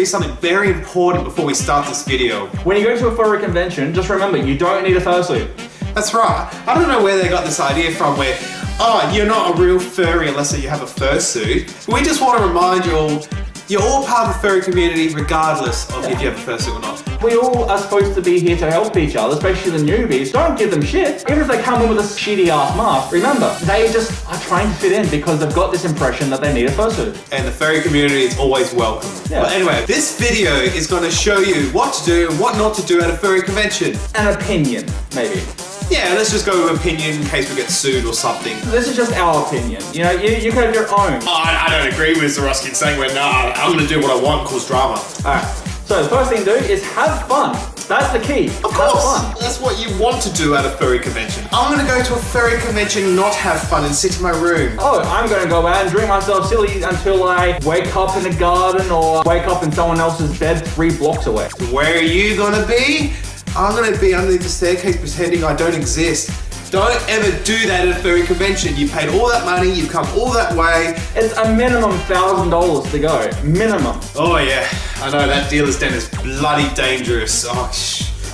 you something very important before we start this video. When you go to a furry convention, just remember, you don't need a fursuit. That's right. I don't know where they got this idea from where, oh, you're not a real furry unless you have a fursuit. We just want to remind you all, you're all part of the furry community regardless of if you have a fursuit or not. We all are supposed to be here to help each other, especially the newbies. Don't give them shit. Even if they come in with a shitty ass mask, remember, they just are trying to fit in because they've got this impression that they need a fursuit. And the furry community is always welcome. Yeah. But anyway, this video is going to show you what to do and what not to do at a furry convention. An opinion, maybe. Yeah, let's just go with opinion in case we get sued or something. This is just our opinion. You know, you can have your own. I don't agree with Zaroski saying, well, nah, I'm going to do what I want, cause drama. Alright, so the first thing to do is have fun. That's the key. Of course, that's what you want to do at a furry convention. I'm going to go to a furry convention, not have fun and sit in my room. Oh, I'm going to go out and drink myself silly until I wake up in a garden or wake up in someone else's bed 3 blocks away. Where are you going to be? I'm going to be underneath the staircase pretending I don't exist. Don't ever do that at a furry convention. You paid all that money, you've come all that way. It's a minimum $1,000 to go. Minimum. Oh yeah, I know that dealer's den is bloody dangerous. Oh,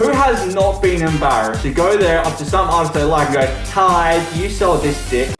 Who has not been embarrassed to go there up to some artist they like and go, hi, do you sell this dick?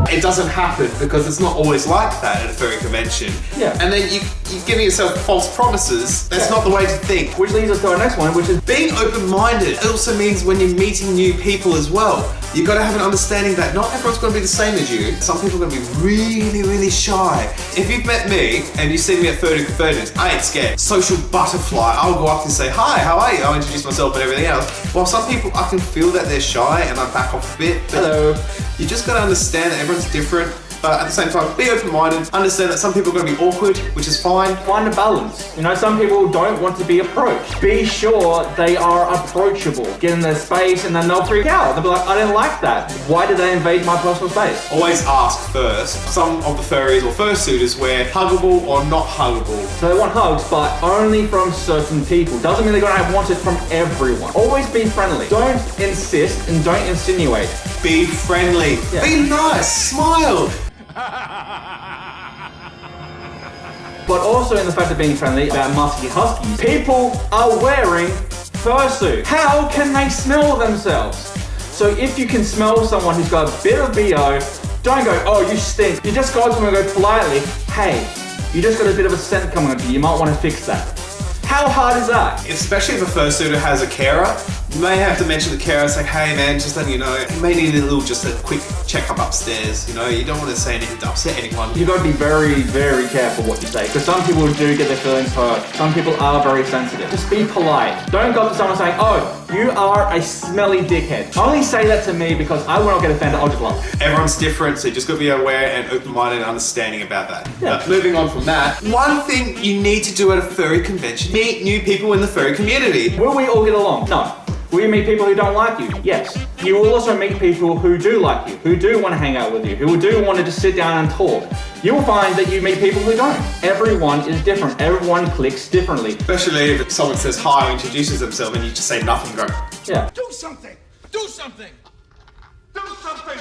It doesn't happen because it's not always like that at a furry convention. Yeah. And then you're giving yourself false promises. That's not the way to think. Which leads us to our next one, which is being open-minded. It also means when you're meeting new people as well, you've got to have an understanding that not everyone's going to be the same as you. Some people are going to be really, really shy. If you've met me and you've seen me at furry conventions, I ain't scared. Social butterfly. I'll go up and say, hi, how are you? I'll introduce myself and everything else. While some people, I can feel that they're shy and I back off a bit. hello. You just got to understand that everyone's different. But at the same time, be open-minded, understand that some people are going to be awkward, which is fine. Find a balance. You know, some people don't want to be approached. Be sure they are approachable. Get in their space and then they'll freak out. They'll be like, I didn't like that. Why did they invade my personal space? Always ask first. Some of the furries or fursuiters wear huggable or not huggable. So they want hugs, but only from certain people. Doesn't mean they're gonna want it from everyone. Always be friendly. Don't insist and don't insinuate. Be friendly. Yeah. Be nice. Smile. But also in the fact of being friendly about musky huskies, people are wearing fursuit. How can they smell themselves? So if you can smell someone who's got a bit of BO, don't go, oh, you stink. You just go to them and go politely, hey, you just got a bit of a scent coming up, you might want to fix that. How hard is that? Especially if a fursuiter has a carer, you may have to mention the carer, say, hey man, just letting you know, you may need just a quick checkup upstairs. You know, you don't want to say anything to upset anyone. You've got to be very, very careful what you say, because some people do get their feelings hurt. Some people are very sensitive. Just be polite. Don't go up to someone saying, oh, you are a smelly dickhead. Only say that to me because I will not get offended, I'll just laugh. Everyone's different, so you just got to be aware and open-minded and understanding about that. Yeah. But moving on from that, one thing you need to do at a furry convention, meet new people in the furry community. Will we all get along? No. Will you meet people who don't like you? Yes. You will also meet people who do like you, who do want to hang out with you, who do want to just sit down and talk. You will find that you meet people who don't. Everyone is different. Everyone clicks differently. Especially if someone says hi or introduces themselves and you just say nothing, go, yeah. Do something! Do something! Do something!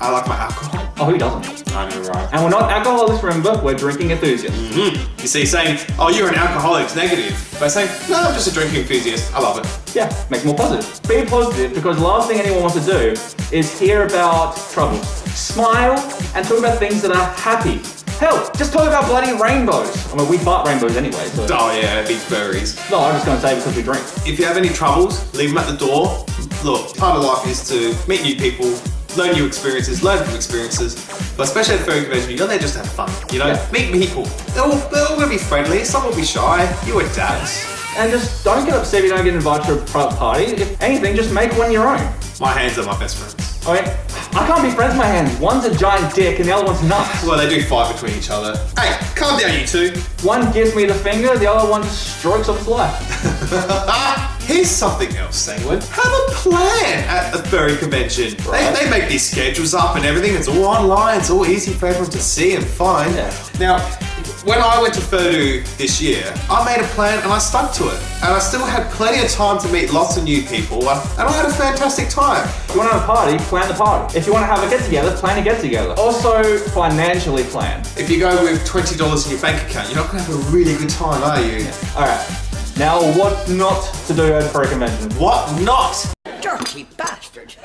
I like my alcohol. Oh, who doesn't? I know, right? And we're not alcoholics, remember, we're drinking enthusiasts. You see, saying, oh, you're an alcoholic is negative. By saying, no, I'm just a drinking enthusiast. I love it. Yeah, make it more positive. Be positive, because the last thing anyone wants to do is hear about troubles. Smile and talk about things that are happy. Hell, just talk about bloody rainbows. I mean, we fart rainbows anyway, so. Oh yeah, big furries. No, I'm just gonna say because we drink. If you have any troubles, leave them at the door. Look, part of life is to meet new people, learn new experiences, learn from experiences. But especially at a furry convention, you're there just to have fun. You know, meet people. They're all gonna be friendly. Some will be shy. You adapt. And just don't get upset if you don't get invited to a party. If anything, just make one your own. My hands are my best friends. I mean, I can't be friends with my hands. One's a giant dick and the other one's nuts. Well, they do fight between each other. Hey, calm down, you two. One gives me the finger, the other one just strokes off his life. Here's something else, Sanguine. Have a plan at a furry convention. Right. They make these schedules up and everything. It's all online. It's all easy for everyone to see and find. Yeah. Now, When I went to Furry this year, I made a plan and I stuck to it. And I still had plenty of time to meet lots of new people, and I had a fantastic time. If you want to have a party, plan the party. If you want to have a get-together, plan a get-together. Also, financially plan. If you go with $20 in your bank account, you're not going to have a really good time, are you? Yeah. Alright, now what not to do at a furry convention? What not? Dirty bastard.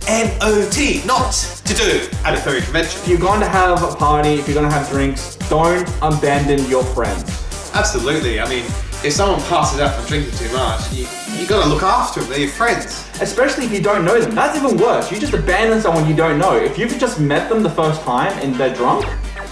N-O-T, not to do at a furry convention. If you're going to have a party, if you're going to have drinks, don't abandon your friends. Absolutely. I mean, if someone passes out from drinking too much, you got to look after them. They're your friends. Especially if you don't know them. That's even worse. You just abandon someone you don't know. If you've just met them the first time and they're drunk,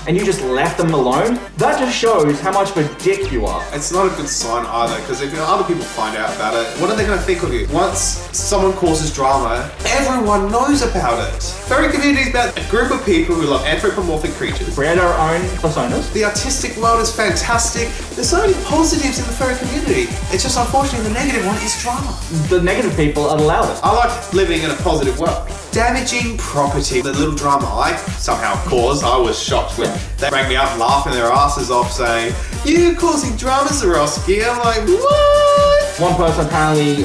and you just left them alone, that just shows how much of a dick you are. It's not a good sign either, because if other people find out about it, what are they going to think of you? Once someone causes drama, everyone knows about it. Furry community is about a group of people who love anthropomorphic creatures. We had our own personas. The artistic world is fantastic. There's so many positives in the furry community. It's just unfortunately the negative one is drama. The negative people are allowed it. I like living in a positive world. Damaging property, the little drama I somehow caused, I was shocked when they rang me up laughing their asses off saying, "You're causing drama, Zaroski." I'm like, what? One person apparently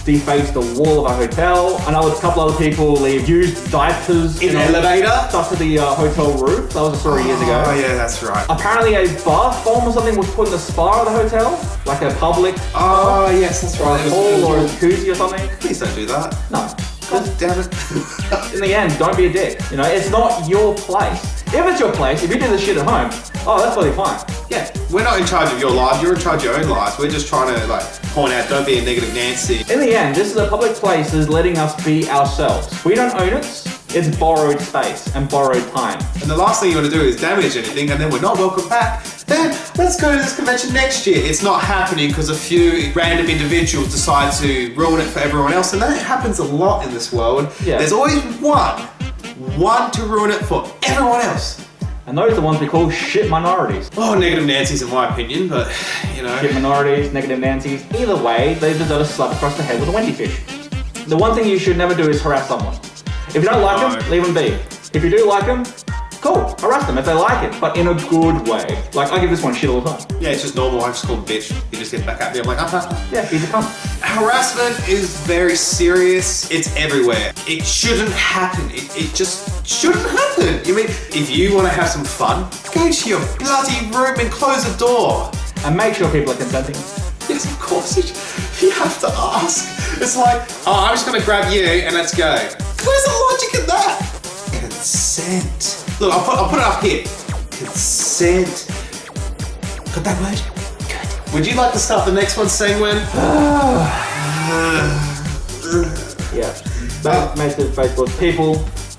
defaced the wall of a hotel. A couple other people leave used diapers In an elevator? stuck to the hotel roof. That was a story years ago. Oh yeah, that's right. Apparently a bath bomb or something was put in the spa of the hotel, like a public Oh yes, that's or right. a pool or a jacuzzi or something. Please don't do that. No. God damn it. In the end, don't be a dick. You know, it's not your place. If it's your place, if you do this shit at home, oh, that's totally fine. Yeah, we're not in charge of your life. You're in charge of your own life. We're just trying to point out, don't be a negative Nancy. In the end, this is a public place that is letting us be ourselves. We don't own it. It's borrowed space and borrowed time. And the last thing you want to do is damage anything, and then we're not welcome back. Then let's go to this convention next year. It's not happening because a few random individuals decide to ruin it for everyone else, and that happens a lot in this world. Yeah. There's always one to ruin it for everyone else. And those are the ones we call shit minorities. Oh, negative Nancy's in my opinion, but you know. Shit minorities, negative Nancy's. Either way, they deserve a slap across the head with a Wendy fish. The one thing you should never do is harass someone. If you don't like them, leave them be. If you do like them, cool, harass them if they like it, but in a good way. Like, I give this one shit all the time. Yeah, it's just normal. I just call him bitch. He just gets back at me. I'm like, Yeah, he's a cunt. Harassment is very serious. It's everywhere. It shouldn't happen. It just shouldn't happen. I mean, if you want to have some fun, go to your bloody room and close the door. And make sure people are consenting. Yes, of course. You have to ask. It's like, oh, I'm just going to grab you and let's go. Where's the logic in that? Consent. Look, I'll put it up here. Consent. Got that word? Good. Would you like to start the next one saying when? Yeah. That makes it Facebook. People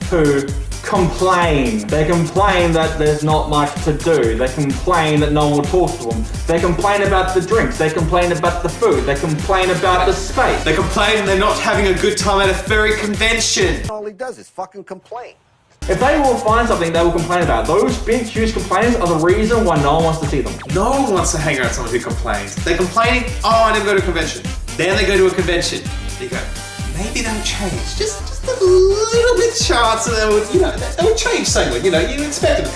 who complain. They complain that there's not much to do. They complain that no one will talk to them. They complain about the drinks. They complain about the food. They complain about the space. They complain they're not having a good time at a furry convention. All he does is fucking complain. If they will find something they will complain about, those big, huge complainers are the reason why no one wants to see them. No one wants to hang around someone who complains. They're complaining, oh, I never go to a convention. Then they go to a convention. You go, maybe they'll change. Just a little bit chance that they would change something. You expect it.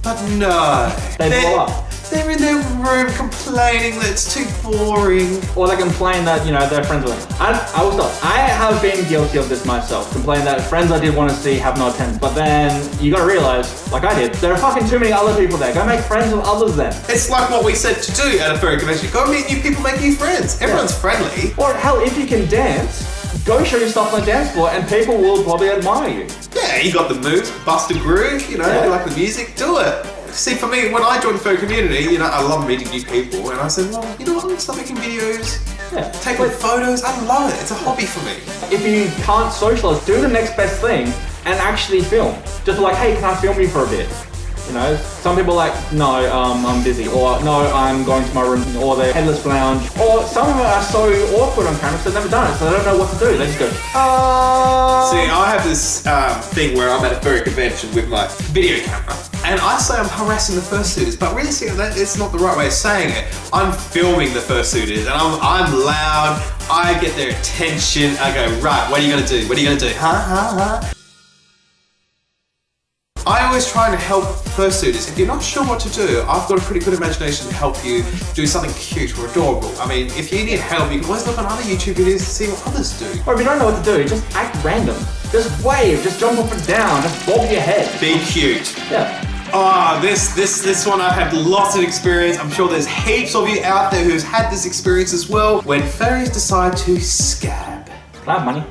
But no. They blow up. They're in their room complaining that it's too boring. Or they complain that, they're friends with them. I will stop. I have been guilty of this myself. Complain that friends I did want to see have no attendance. But then you gotta realize, like I did, there are fucking too many other people there. Go make friends with others then. It's like what we said to do at a furry convention. Go meet new people, make new friends. Everyone's friendly. Or hell, if you can dance, go show your stuff on the dance floor and people will probably admire you. Yeah, you got the moves, bust a groove, you like the music, do it. See, for me, when I joined the furry community, I love meeting new people, and I said, well, you know what, I'm gonna start making videos, taking photos, I love it, it's a hobby for me. If you can't socialize, do the next best thing and actually film. Just like, hey, can I film you for a bit? Some people are like, no, I'm busy, or no, I'm going to my room, or they're headless lounge, or some of them are so awkward on camera, so they've never done it, so they don't know what to do. They just go, See, I have this thing where I'm at a furry convention with my video camera, and I say I'm harassing the fursuiters, but really, it's not the right way of saying it. I'm filming the fursuiters, and I'm loud, I get their attention, I go, right, what are you gonna do? What are you gonna do? Huh? I always try and help fursuiters. If you're not sure what to do, I've got a pretty good imagination to help you do something cute or adorable. I mean, if you need help, you can always look on other YouTube videos to see what others do. Or if you don't know what to do, just act random. Just wave, just jump up and down, just bob your head. Be cute. Yeah. Ah, this one I've had lots of experience. I'm sure there's heaps of you out there who's had this experience as well. When furries decide to scab. I have money.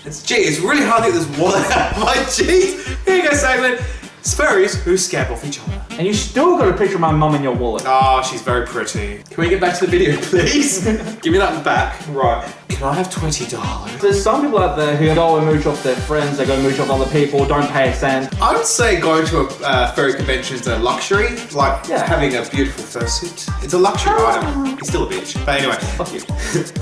It's really hard to get this wallet out of my jeans. Here you go, segment. It's furries who scab off each other. And you still got a picture of my mum in your wallet. Oh, she's very pretty. Can we get back to the video, please? Give me that back. Right. Can I have $20? There's some people out there who go and mooch off their friends, they go mooch off other people, don't pay a cent. I would say going to a furry convention is a luxury, like Yeah. having a beautiful fursuit. It's a luxury item. You're still a bitch. But anyway, Fuck you.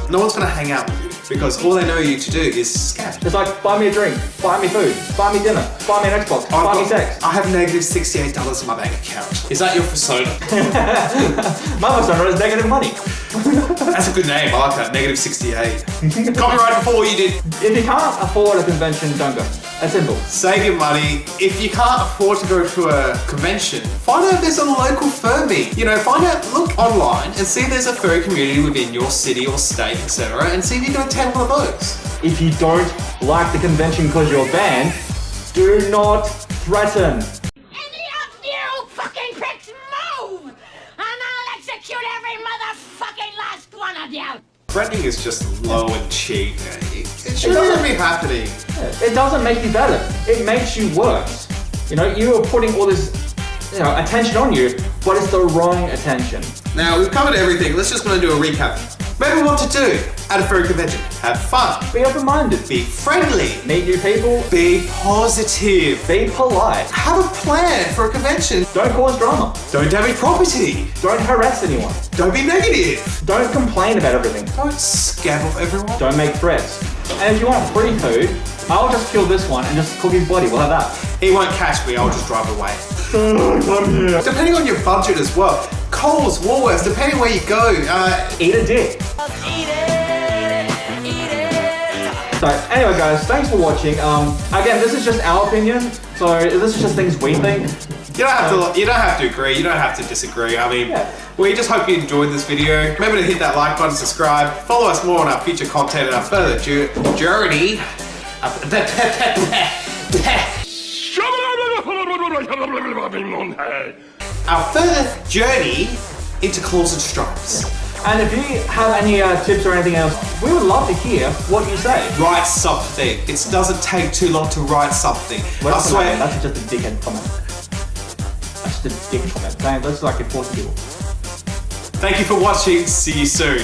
no one's gonna hang out with you because all they know you to do is scab. It's like, buy me a drink, buy me food, buy me dinner, buy me an Xbox, buy me sex. I have negative $68 in my bank account. Is that your persona? My persona is negative money. That's a good name. I like that. Negative 68. Copyright before you did. If you can't afford a convention, don't go. That's simple. Save your money. If you can't afford to go to a convention, find out if there's a local fur meet. You know, find out, look online and see if there's a furry community within your city or state, etc. And see if you can attend one of those. If you don't like the convention because you're banned, do not threaten. Any of you fucking pricks move! And I'll execute every motherfucking last one of you! Threatening is just low and cheap. It shouldn't be happening. It doesn't make you better. It makes you worse. You know, you are putting all this, attention on you, but it's the wrong attention. Now, we've covered everything. Let's just gonna do a recap. Maybe what to do at a furry convention. Have fun. Be open-minded. Be friendly. Meet new people. Be positive. Be polite. Have a plan for a convention. Don't cause drama. Don't damage property. Don't harass anyone. Don't be negative. Don't complain about everything. Don't scab off everyone. Don't make threats. And if you want free food, I'll just kill this one and just cook his body. We'll have that. He won't catch me, I'll just drive away. Come here. Depending on your budget as well. Coles, Woolworths, depending where you go. Eat a dick. So anyway guys, thanks for watching. Again, this is just our opinion. So this is just things we think. You don't have to agree, you don't have to disagree. I mean, Yeah. we just hope you enjoyed this video. Remember to hit that like button, subscribe, follow us more on our future content and our further journey. Our further journey into claws and stripes. And if you have any tips or anything else, we would love to hear what you say. Write something. It doesn't take too long to write something. I swear. That's just a dickhead comment. That's just a dick comment. That's like a 40 people. Thank you for watching. See you soon.